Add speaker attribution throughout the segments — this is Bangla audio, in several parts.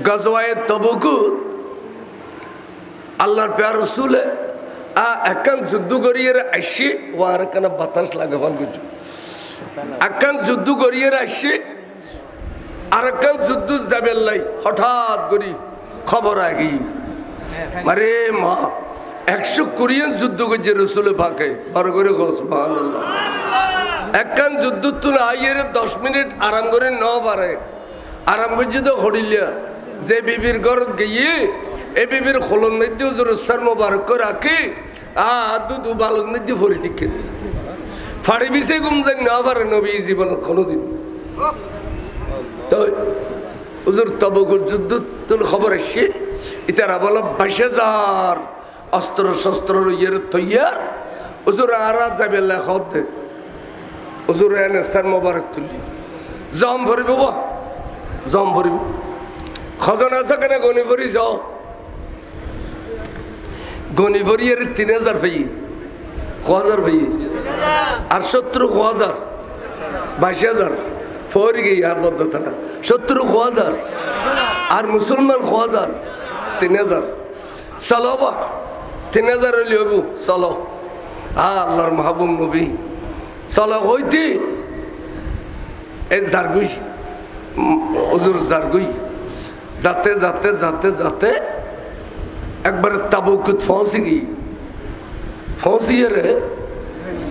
Speaker 1: গজওয়ায়ে তবুকুত আল্লাহর প্যার রসুলে একান যুদ্ধ করিয়ে আসছে ও আর একখানা বাতাস লাগে কিছু একান যুদ্ধ করিয়ে আসছে আর একখান যুদ্ধ যাবে লাই হঠাৎ করি খবর আগে আরে মা 100 কোরিয়ান যুদ্ধ করছে রসুলে ফাঁকে বড় করে সুবহানাল্লাহ একখান যুদ্ধ তুলে আইয়ের 10 মিনিট আরাম করে ন পারে আরাম করছে তো হরিলিয়া যে বিবির ঘরত গিয়ে এই বিবির খোলন মধ্যে হুজুর সার মোবারক করে রাখি দুধু বালক মধ্যে ভরি দিকে ফাড়ি বিছে গুম যাই না পারে নবী জীবনত কোনোদিন তো হুজুর তবুকুর যুদ্ধ তুল খবর আসছে ইতারা বলো 22,000 অস্ত্র শস্ত্র ইয়ের তৈয়ার হুজুর আর যাবে লেখত দে হুজুর এনে সার মোবারক তুললি জম ভরিব জম ভরিব খজনা আছে কেন গনি ভরি যাও গনি ভরি এর 3,000 ভাই 1,000 ভাই আর 70 1,000 22,000 ফরি গই আর বদ্ধতা 70 1,000 আর মুসলমান 1,000 3,000 চলো বা 3,000 হইলে হইব চলো আল্লাহর মাহবুব নবী চলো হইতে এই জারগুই হুজুর জারগুই যাতে যাতে যাতে যাতে একবার তাবুকুত পৌঁছে গই পৌঁছিয়ে রে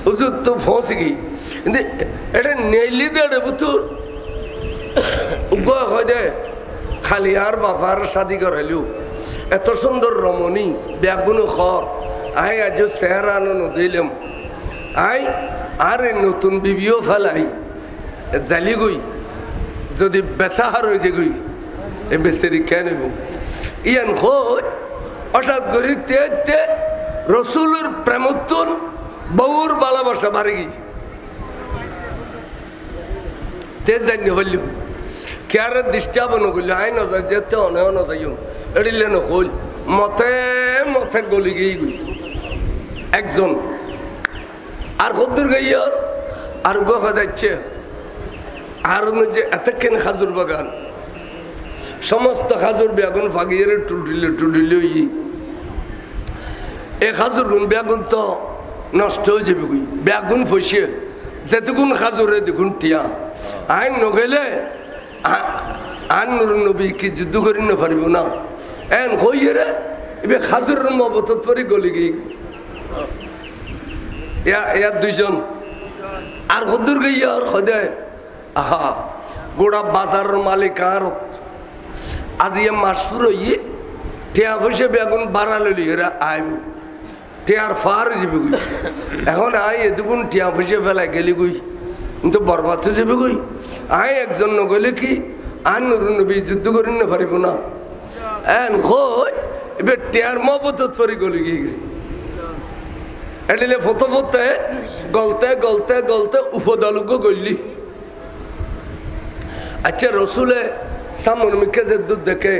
Speaker 1: হুজুর তো পৌঁছে গই কিন্তু এটা নেইলি দে বুতুর উগয় হয় দে খালি আর বাবার শাদি করাইলু এত সুন্দর রমণী ব্যাগুন খর আই আজ চেহারা আনো দিলাম আই আর নতুন বিবিও ফেলাই জালি গই যদি বেচাহার হয়েছে গই এই বেচারি কেন ইয়ান হয় হঠাৎ করে তে রসুলের প্রেমোত্তর বউর ভালোবাসা মারে গই তে জানি হইল কে আর ডিস্টার্ব নগল আই না যাই যেতে অনেও না যাইও এড়িলে নকল মতে মতে গলি গই গই একজন আর কদ্দুর গাইয়া আর গোখা যাচ্ছে আর যে এতক্ষণ খাজুর বাগান সমস্ত খাজুর বেগুন ফাগিয়ে টুলিলে এ খাজুর গুণ বেগুন তো নষ্ট হয়ে যাবে গুই বেগুন ফসে যেটুকুন খাজুরে দেখুন টিয়া আইন নগেলে আন নবী কি যুদ্ধ করি না পারিব না এন হইয়ে রে এবার খাজুরের মবত পরে গলি গিয়ে ইয়ার দুইজন আর কদ্দুর গাইয়া আর খদে আহা গোড়া বাজারের মালিক আর আজি মাসপুর হইয়ে টিয়া পয়সা বেগুন বাড়া লইলি এরা আইব টিয়ার ফার যাবে গই এখন আই এদুকুন টিয়া পয়সা ফেলাই গেলি গই কিন্তু বরবাদ হয়ে যাবে গই আই একজন নগলে কি আর নবী যুদ্ধ করি না পারিব না এন কই এবার টিয়ার মবত পরে গলি গিয়ে এডিলে ফটো ফতে গলতে গলতে গলতে উপদলুকো গলি আচ্ছা রসুলে সামন মিকে যে দুধ দেখে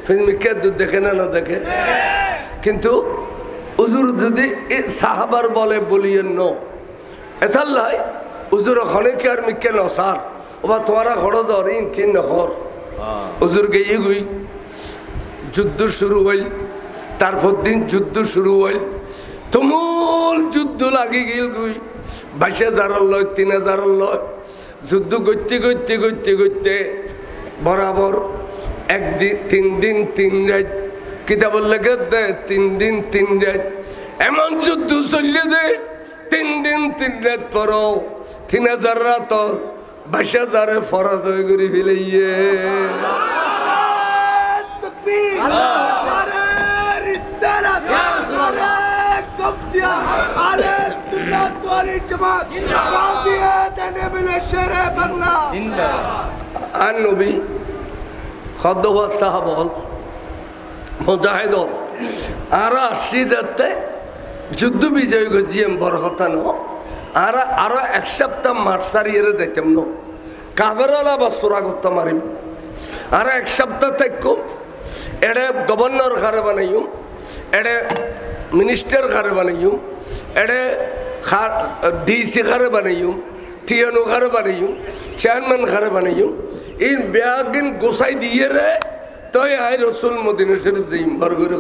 Speaker 1: ফির মিকে দুধ দেখে না দেখে কিন্তু উজুর যদি সাহাবার বলে বলিয়েন ন এথার লাই উজুর ওখানে কি আর মিকে নসার ওবা তোমারা খরচ হরিন ঠিক নহর উজুর গিয়ে গুই যুদ্ধ শুরু হইল তারপর দিন যুদ্ধ শুরু হইল তুমুল যুদ্ধ লাগি গেল গুই 22,000 লয় 3,000 লয় যুদ্ধ করতে করতে করতে করতে বরাবর একদিন 3 দিন 3 রাত কিতাবল লেগে দে 3 দিন 3 রাত এমন যুদ্ধ চললে দে 3 দিন 3 রাত পরও 3,000 রাত 22,000 ফরজ হয়ে ঘুরি ফেলাইয়ে আর নবী খদ্দ সাহাবল মুজাহিদ আর আসি যাতে যুদ্ধ বিজয় গজিয়াম বড় কথা ন আর আরো 1 সপ্তাহ মাঠ সারিয়ে যাইতাম ন কাবেরলা বা সুরা করতে মারিম আর 1 সপ্তাহ থেকে এড়ে গভর্নর ঘরে বানাইম এড়ে মিনিস্টার ঘরে বানাইম এড়ে ডিসি ঘরে বানাইম টিএনও ঘরে বানাইম চেয়ারম্যান ঘরে বানাইম এই ব্যাগিন গোসাই দিয়ে রে তো হয় আয় রসুল মদিনা শরীফ যাই বরগরে